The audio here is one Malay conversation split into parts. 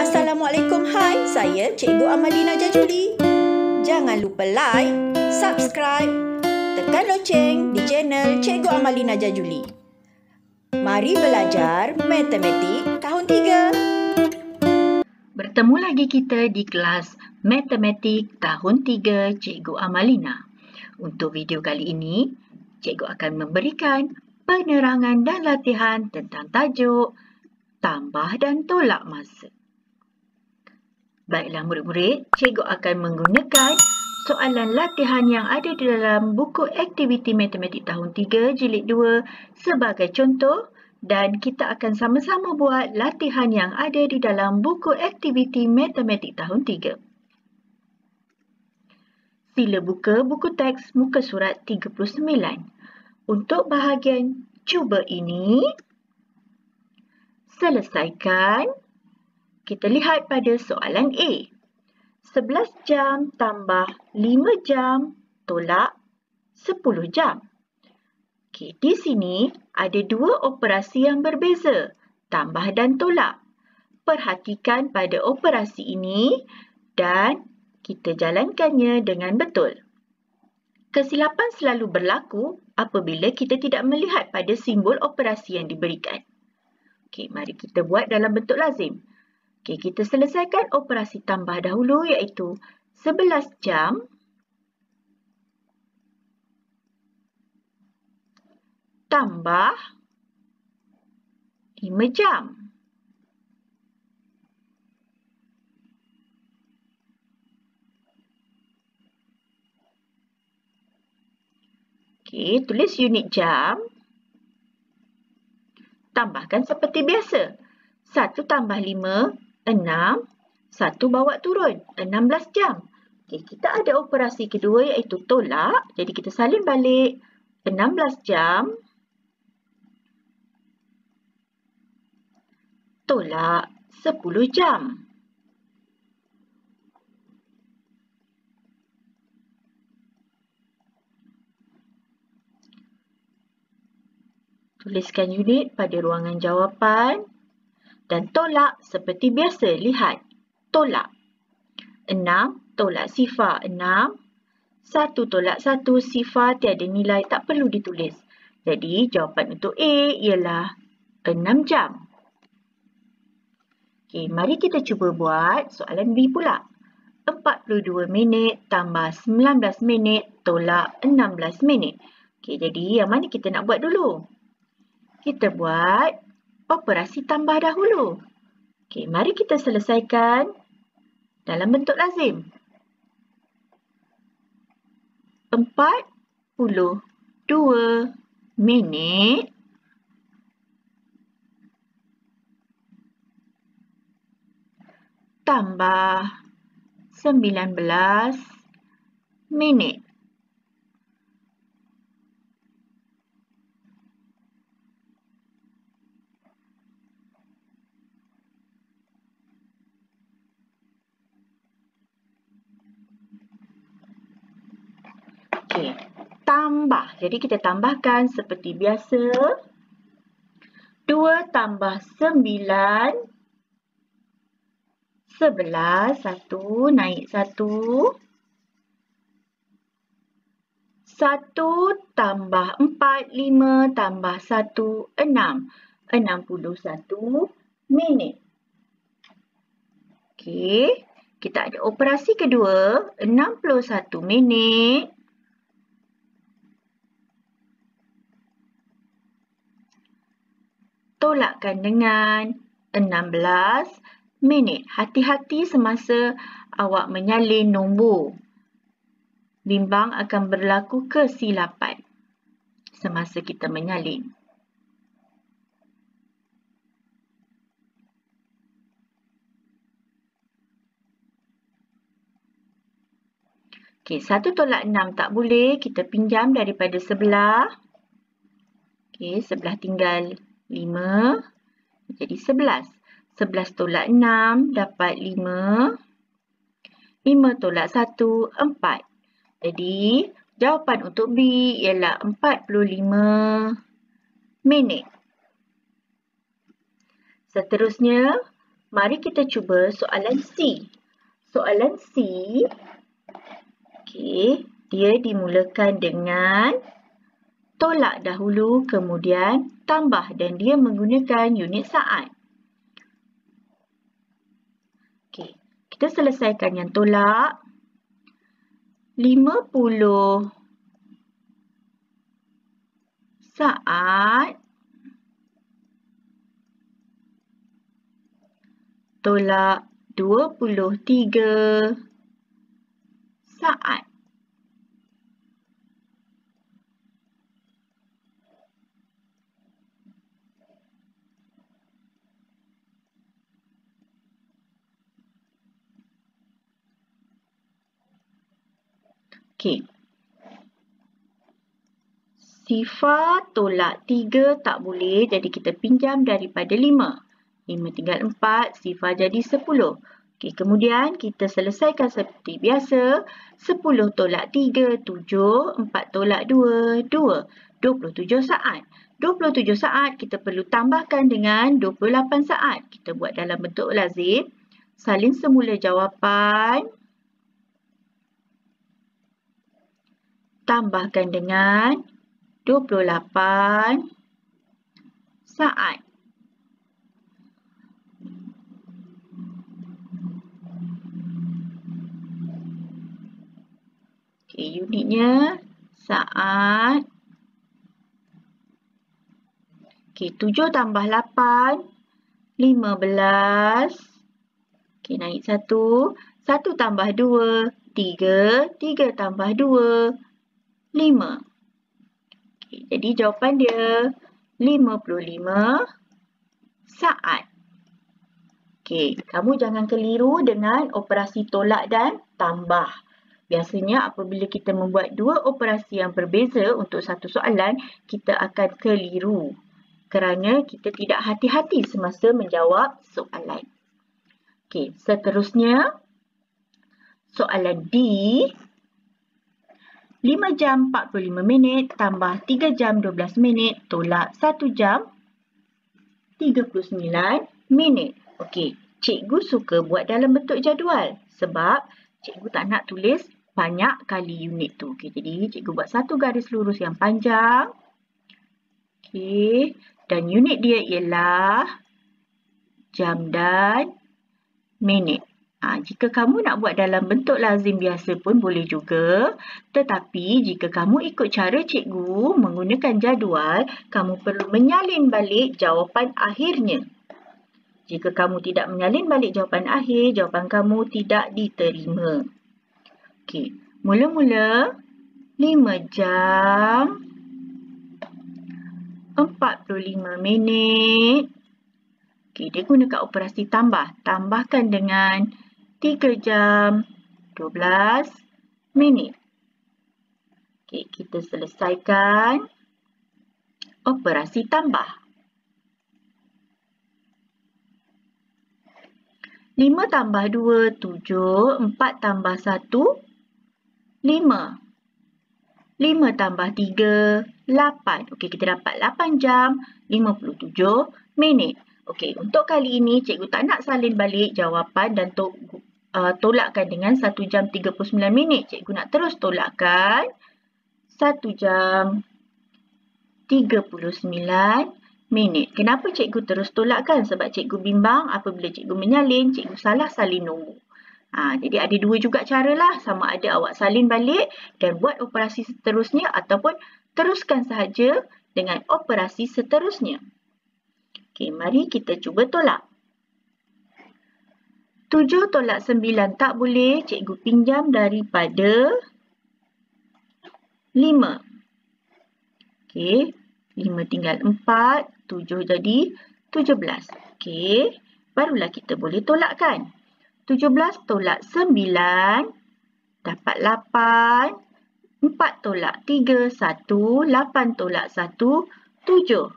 Assalamualaikum, hai, saya Cikgu Amalina Jajuli. Jangan lupa like, subscribe, tekan loceng di channel Cikgu Amalina Jajuli. Mari belajar matematik tahun 3. Bertemu lagi kita di kelas matematik tahun 3 Cikgu Amalina. Untuk video kali ini, Cikgu akan memberikan penerangan dan latihan tentang tajuk tambah dan tolak masa. Baiklah murid-murid, Cikgu akan menggunakan soalan latihan yang ada di dalam buku aktiviti matematik tahun 3 jilid 2 sebagai contoh dan kita akan sama-sama buat latihan yang ada di dalam buku aktiviti matematik tahun 3. Sila buka buku teks muka surat 39. Untuk bahagian cuba ini, selesaikan. Kita lihat pada soalan A. 11 jam tambah 5 jam tolak 10 jam. Okey, di sini ada dua operasi yang berbeza, tambah dan tolak. Perhatikan pada operasi ini dan kita jalankannya dengan betul. Kesilapan selalu berlaku apabila kita tidak melihat pada simbol operasi yang diberikan. Okey, mari kita buat dalam bentuk lazim. Okey, kita selesaikan operasi tambah dahulu iaitu 11 jam tambah 5 jam. Okey, tulis unit jam. Tambahkan seperti biasa. 1 tambah 5, 6. 1 bawa turun, 16 jam. Okey, kita ada operasi kedua iaitu tolak. Jadi kita salin balik 16 jam tolak 10 jam. Tuliskan unit pada ruangan jawapan dan tolak seperti biasa. Lihat, tolak. 6 tolak sifar 6. 1 tolak 1 sifar tiada nilai, tak perlu ditulis. Jadi jawapan untuk A ialah 6 jam. Okey, mari kita cuba buat soalan B pula. 42 minit tambah 19 minit tolak 16 minit. Okey, jadi yang mana kita nak buat dulu? Kita buat operasi tambah dahulu. Okey, mari kita selesaikan dalam bentuk lazim. 42 minit tambah 19 minit. Okey, tambah. Jadi kita tambahkan seperti biasa. 2 tambah 9. 11, 1 naik 1. 1 tambah 4, 5 tambah 1, 6. 61 minit. Okey, kita ada operasi kedua, 61 minit. Tolakkan dengan 16 minit. Hati-hati semasa awak menyalin nombor. Bimbang akan berlaku kesilapan semasa kita menyalin. Okey, 1 tolak 6 tak boleh. Kita pinjam daripada sebelah. Okey, sebelah tinggal 5. Jadi 11. 11 tolak 6 dapat 5. 5 tolak 1, 4. Jadi, jawapan untuk B ialah 45 minit. Seterusnya, Mari kita cuba soalan C. Soalan C, dia dimulakan dengan tolak dahulu kemudian tambah dan dia menggunakan unit saat. Kita selesaikan yang tolak. 50 saat tolak 23 saat. Sifar tolak 3 tak boleh, jadi kita pinjam daripada 5. 5 tinggal 4, sifar jadi 10. Kemudian kita selesaikan seperti biasa. 10 tolak 3, 7. 4 tolak 2, 2. 27 saat. 27 saat kita perlu tambahkan dengan 28 saat. Kita buat dalam bentuk lazim. Salin semula jawapan. Tambahkan dengan 28 saat. Unitnya saat. 7 tambah 8, 15. Naik 1. 1 tambah 2, 3. 3 tambah 2, 5. Jadi jawapan dia 55 saat. Kamu jangan keliru dengan operasi tolak dan tambah. Biasanya apabila kita membuat dua operasi yang berbeza untuk satu soalan, kita akan keliru kerana kita tidak hati-hati semasa menjawab soalan. Seterusnya, soalan D. 5 jam 45 minit tambah 3 jam 12 minit tolak 1 jam 39 minit. Cikgu suka buat dalam bentuk jadual sebab cikgu tak nak tulis banyak kali unit tu. Jadi cikgu buat satu garis lurus yang panjang. Dan unit dia ialah jam dan minit. Jika kamu nak buat dalam bentuk lazim biasa pun boleh juga. Tetapi jika kamu ikut cara cikgu menggunakan jadual, kamu perlu menyalin balik jawapan akhirnya. Jika kamu tidak menyalin balik jawapan akhir, jawapan kamu tidak diterima. Mula-mula 5 jam 45 minit. Dia gunakan operasi tambah. Tambahkan dengan 3 jam 12 minit. Kita selesaikan operasi tambah. 5 tambah 2, 7. 4 tambah 1, 5. 5 tambah 3, 8. Kita dapat 8 jam 57 minit. Untuk kali ini cikgu tak nak salin balik jawapan dan tolakkan dengan 1 jam 39 minit. Cikgu nak terus tolakkan 1 jam 39 minit. Kenapa cikgu terus tolakkan? Sebab cikgu bimbang apabila cikgu menyalin, cikgu salah salin nombor. Jadi ada dua juga cara lah. Sama ada awak salin balik dan buat operasi seterusnya ataupun teruskan sahaja dengan operasi seterusnya. Mari kita cuba tolak. 7 tolak 9 tak boleh. Cikgu pinjam daripada 5. 5 tinggal 4. 7 jadi 17. Barulah kita boleh tolakkan. 17 tolak 9 dapat 8. 4 tolak 3, 1. 8 tolak 1, 7.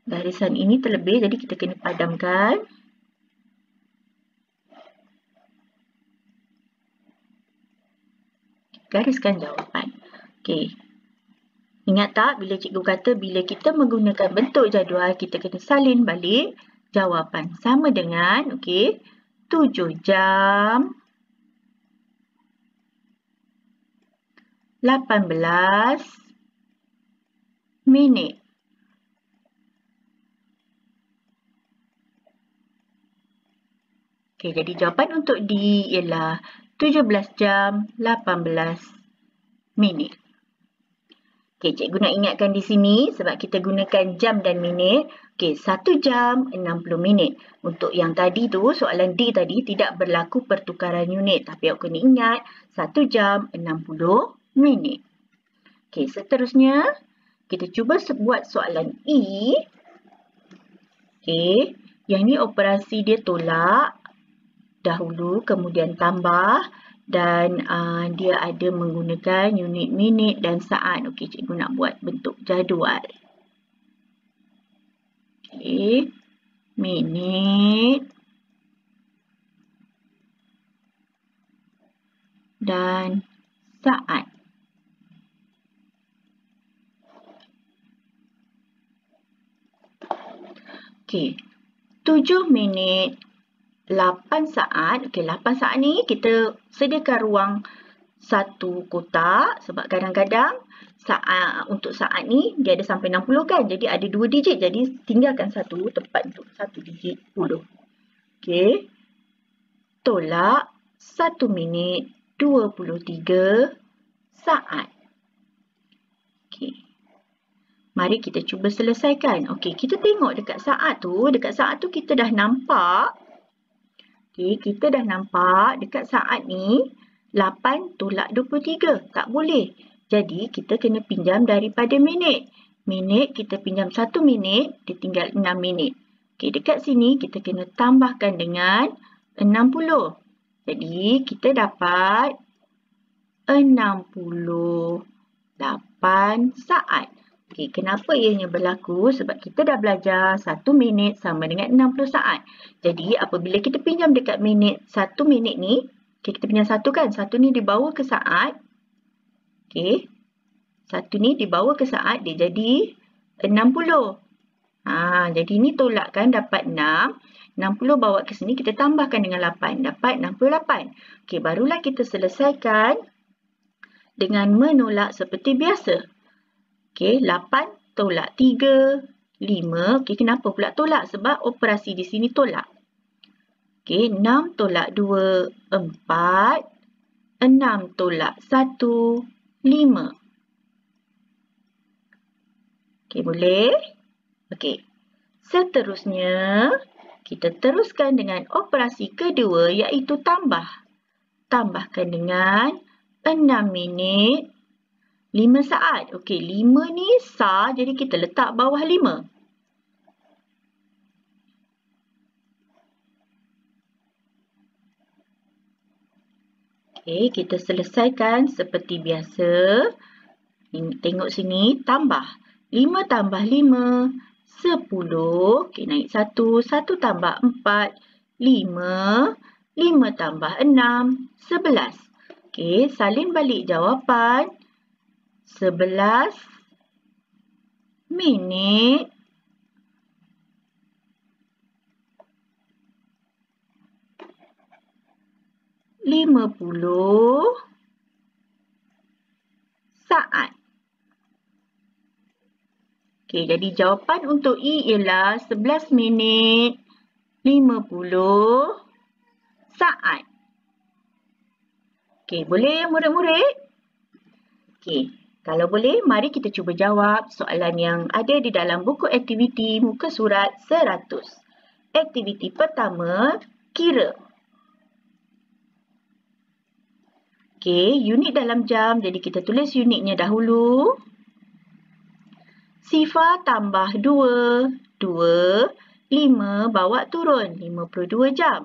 Garisan ini terlebih, jadi kita kena padamkan. Gariskan jawapan. Ingat tak bila cikgu kata bila kita menggunakan bentuk jadual, kita kena salin balik jawapan. Sama dengan 7 jam 18 minit. Jadi jawapan untuk D ialah 17 jam 18 minit. Cikgu nak ingatkan di sini sebab kita gunakan jam dan minit. 1 jam 60 minit. Untuk yang tadi tu, soalan D tadi tidak berlaku pertukaran unit. Tapi awak kena ingat 1 jam 60 minit. Seterusnya kita cuba buat soalan E. Yang ni operasi dia tolak dahulu kemudian tambah. Dan dia ada menggunakan unit minit dan saat. Cikgu nak buat bentuk jadual. Minit dan saat. 7 minit 8 saat. 8 saat ni kita sediakan ruang satu kotak sebab kadang-kadang untuk saat ni dia ada sampai 60 kan. Jadi ada 2 digit. Jadi tinggalkan satu tempat untuk 1 digit 10. Tolak 1 minit 23 saat. Mari kita cuba selesaikan. Kita tengok dekat saat tu kita dah nampak. Kita dah nampak dekat saat ni 8 tolak 23. Tak boleh. Jadi kita kena pinjam daripada minit. Minit kita pinjam 1 minit, dia tinggal 6 minit. Dekat sini kita kena tambahkan dengan 60. Jadi kita dapat 68 saat. Kenapa ianya berlaku? Sebab kita dah belajar 1 minit sama dengan 60 saat. Jadi apabila kita pinjam dekat minit, 1 minit ni, kita pinjam 1 kan? 1 ni dibawa ke saat. 1 ni dibawa ke saat, dia jadi 60. Jadi ni tolak kan, dapat 6. 60 bawa ke sini, kita tambahkan dengan 8. Dapat 68. Barulah kita selesaikan dengan menolak seperti biasa. 8 tolak 3, 5. Kenapa pula tolak? Sebab operasi di sini tolak. 6 tolak 2, 4. 6 tolak 1, 5. Boleh? Seterusnya, kita teruskan dengan operasi kedua iaitu tambah. Tambahkan dengan 6 minit 5 saat. 5 ni sah, jadi kita letak bawah 5. Kita selesaikan seperti biasa. Tengok sini, tambah. 5 tambah 5, 10. Naik 1. 1 tambah 4, 5. 5 tambah 6, 11. Salin balik jawapan. 11 minit 50 saat. Jadi jawapan untuk E ialah 11 minit 50 saat. Boleh ya murid-murid? Kalau boleh, mari kita cuba jawab soalan yang ada di dalam buku aktiviti muka surat 100. Aktiviti pertama, kira. Unit dalam jam, jadi kita tulis unitnya dahulu. Sifar tambah 2, 5 bawa turun, 52 jam.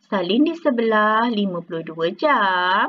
Salin di sebelah, 52 jam.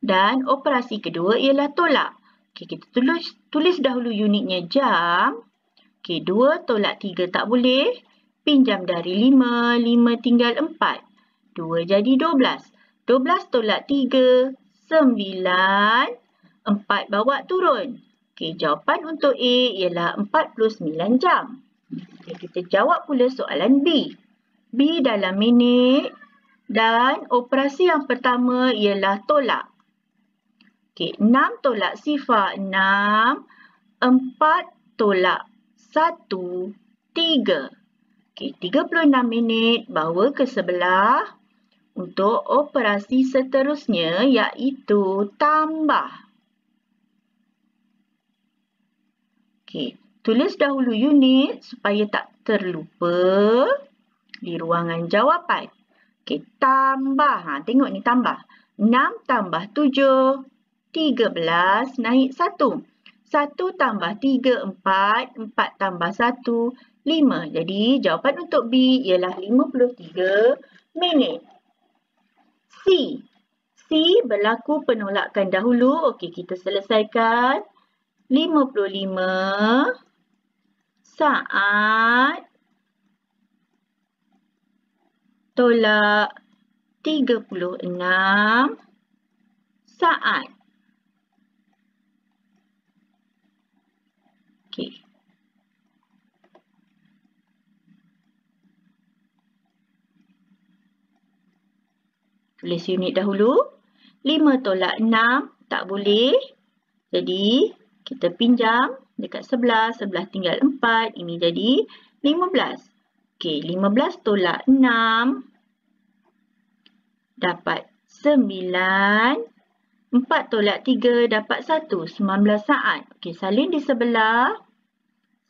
Dan operasi kedua ialah tolak. Kita tulis dahulu unitnya jam. 2 tolak 3 tak boleh. Pinjam dari 5, 5 tinggal 4. 2 jadi 12. 12 tolak 3, 9, 4 bawa turun. Okey, jawapan untuk A ialah 49 jam. Okey, kita jawab pula soalan B. B dalam minit dan operasi yang pertama ialah tolak. Okey, 6 tolak sifar 6, 4 tolak 1, 3. Okey, 36 minit bawa ke sebelah untuk operasi seterusnya iaitu tambah. Okey, tulis dahulu unit supaya tak terlupa di ruangan jawapan. Okey, tambah. Tengok ni tambah. 6 tambah 7, 13 naik 1. 1 tambah 3, 4. 4 tambah 1, 5. Jadi, jawapan untuk B ialah 53 minit. C. C berlaku penolakan dahulu. Okey, kita selesaikan. 55 saat tolak 36 saat. Okey. Tulis unit dahulu. 5 tolak 6 tak boleh. Jadi, kita pinjam dekat sebelah. Sebelah tinggal 4. Ini jadi 15. Okey, 15 tolak 6 dapat 9. 4 tolak 3 dapat 1. 19 saat. Okey, salin di sebelah.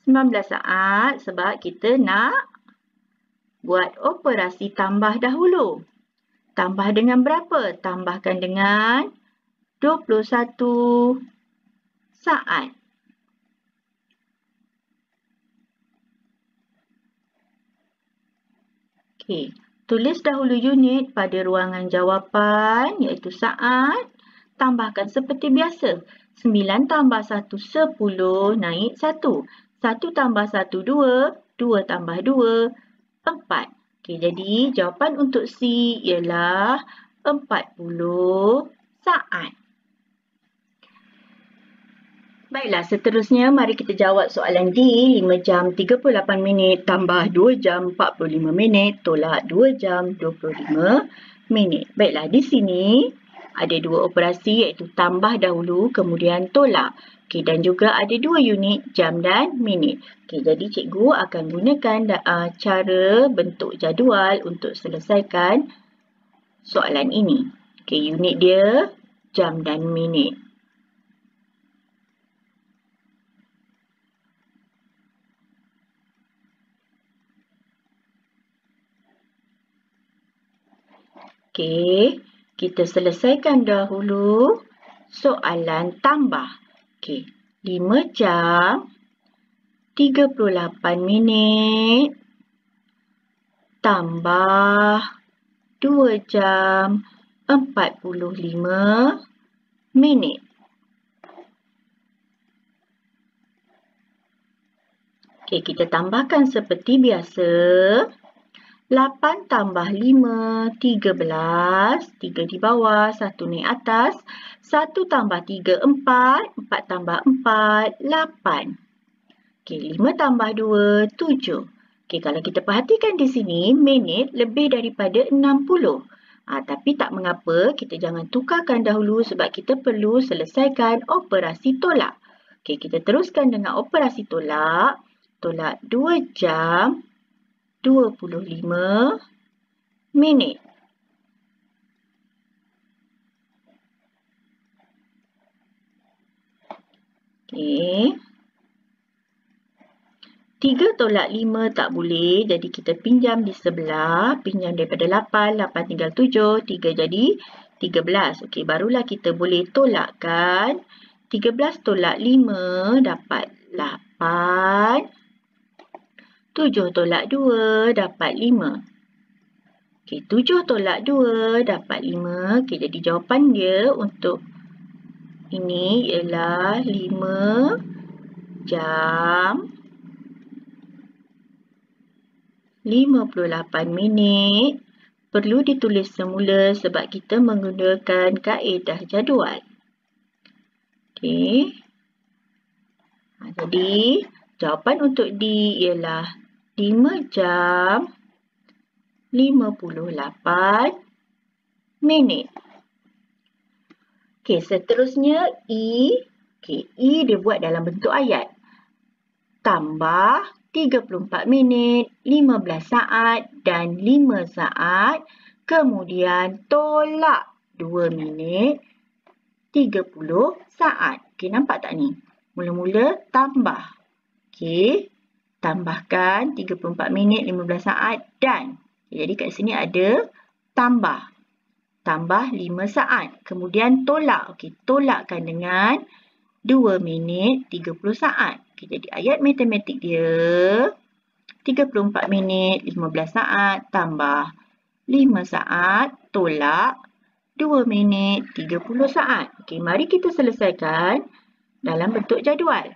19 saat sebab kita nak buat operasi tambah dahulu. Tambah dengan berapa? Tambahkan dengan 21 saat. Okey, tulis dahulu unit pada ruangan jawapan iaitu saat. Tambahkan seperti biasa. 9 tambah 1, 10 naik 1. 1 tambah 1, 2. 2 tambah 2, 4. Okey, jadi jawapan untuk C ialah 40 saat. Baiklah, seterusnya mari kita jawab soalan D. 5 jam 38 minit tambah 2 jam 45 minit tolak 2 jam 25 minit. Baiklah, di sini ada dua operasi iaitu tambah dahulu kemudian tolak. Okey, dan juga ada dua unit jam dan minit. Okey, jadi cikgu akan gunakan cara bentuk jadual untuk selesaikan soalan ini. Okey, unit dia jam dan minit. Okey, kita selesaikan dahulu soalan tambah. Okey, 5 jam 38 minit tambah 2 jam 45 minit. Okey, kita tambahkan seperti biasa. 8 tambah 5, 13. 3 di bawah, 1 naik atas. 1 tambah 3, 4. 4 tambah 4, 8. Okey, 5 tambah 2, 7. Okey, kalau kita perhatikan di sini, minit lebih daripada 60. Tapi tak mengapa, kita jangan tukarkan dahulu sebab kita perlu selesaikan operasi tolak. Okey, kita teruskan dengan operasi tolak. Tolak 2 jam 25 minit. Okey. 3 tolak 5 tak boleh. Jadi kita pinjam di sebelah. Pinjam daripada 8. 8 tinggal 7. 3 jadi 13. Okey, barulah kita boleh tolakkan. 13 tolak 5 dapat 8. 7 tolak 2 dapat 5. Okey, 7 tolak 2 dapat 5. Okey, jadi jawapan dia untuk ini ialah 5 jam 58 minit perlu ditulis semula sebab kita menggunakan kaedah jadual. Okey. Jadi, jawapan untuk D ialah 5 jam 58 minit. Okey, seterusnya E. Okey, E dia buat dalam bentuk ayat. Tambah 34 minit, 15 saat dan 5 saat. Kemudian tolak 2 minit, 30 saat. Okey, nampak tak ni? Mula-mula tambah. Okey, tambahkan 34 minit, 15 saat dan. Jadi kat sini ada tambah. Tambah 5 saat. Kemudian tolak. Okey, tolakkan dengan 2 minit 30 saat. Okey, jadi ayat matematik dia 34 minit 15 saat tambah 5 saat tolak 2 minit 30 saat. Okey, mari kita selesaikan dalam bentuk jadual.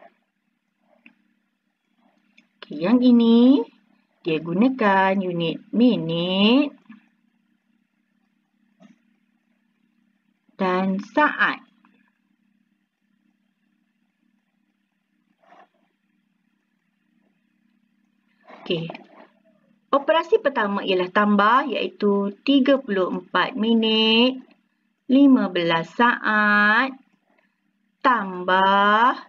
Okey, yang ini dia gunakan unit minit dan saat. Okey. Operasi pertama ialah tambah iaitu 34 minit 15 saat tambah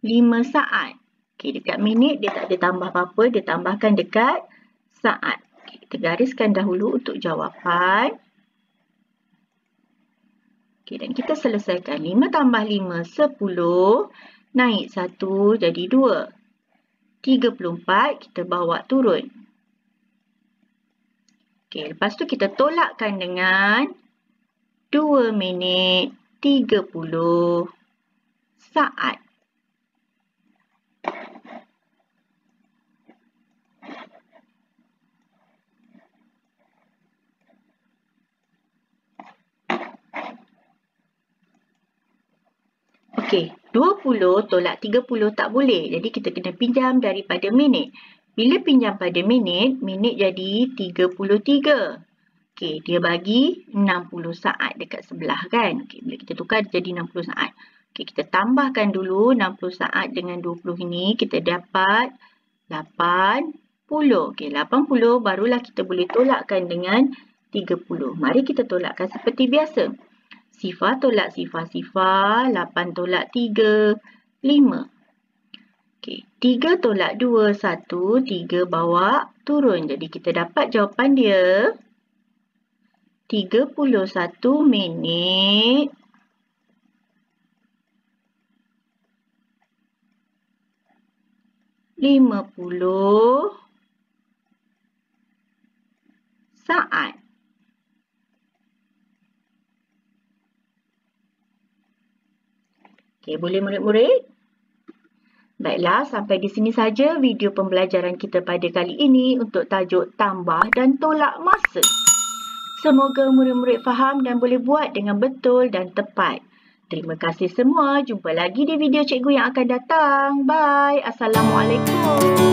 5 saat. Okey, dekat minit dia tak ada tambah apa-apa, dia tambahkan dekat saat. Okay, kita gariskan dahulu untuk jawapan. Okey, dan kita selesaikan 5 tambah 5, 10. Naik 1 jadi 2. 34 kita bawa turun. Okey, lepas tu kita tolakkan dengan 2 minit 30 saat. Okey, 20 tolak 30 tak boleh. Jadi kita kena pinjam daripada minit. Bila pinjam pada minit, minit jadi 33. Okey, dia bagi 60 saat dekat sebelah kan. Okey, bila kita tukar jadi 60 saat. Okey, kita tambahkan dulu 60 saat dengan 20 ini. Kita dapat 80. Okey, 80 barulah kita boleh tolakkan dengan 30. Mari kita tolakkan seperti biasa. Sifar tolak sifar-sifar, 8 tolak 3, 5. Okey, 3 tolak 2, 1, 3 bawa turun. Jadi kita dapat jawapan dia 31 minit 50 saat. Okey, boleh murid-murid? Baiklah, sampai di sini saja video pembelajaran kita pada kali ini untuk tajuk tambah dan tolak masa. Semoga murid-murid faham dan boleh buat dengan betul dan tepat. Terima kasih semua. Jumpa lagi di video cikgu yang akan datang. Bye. Assalamualaikum.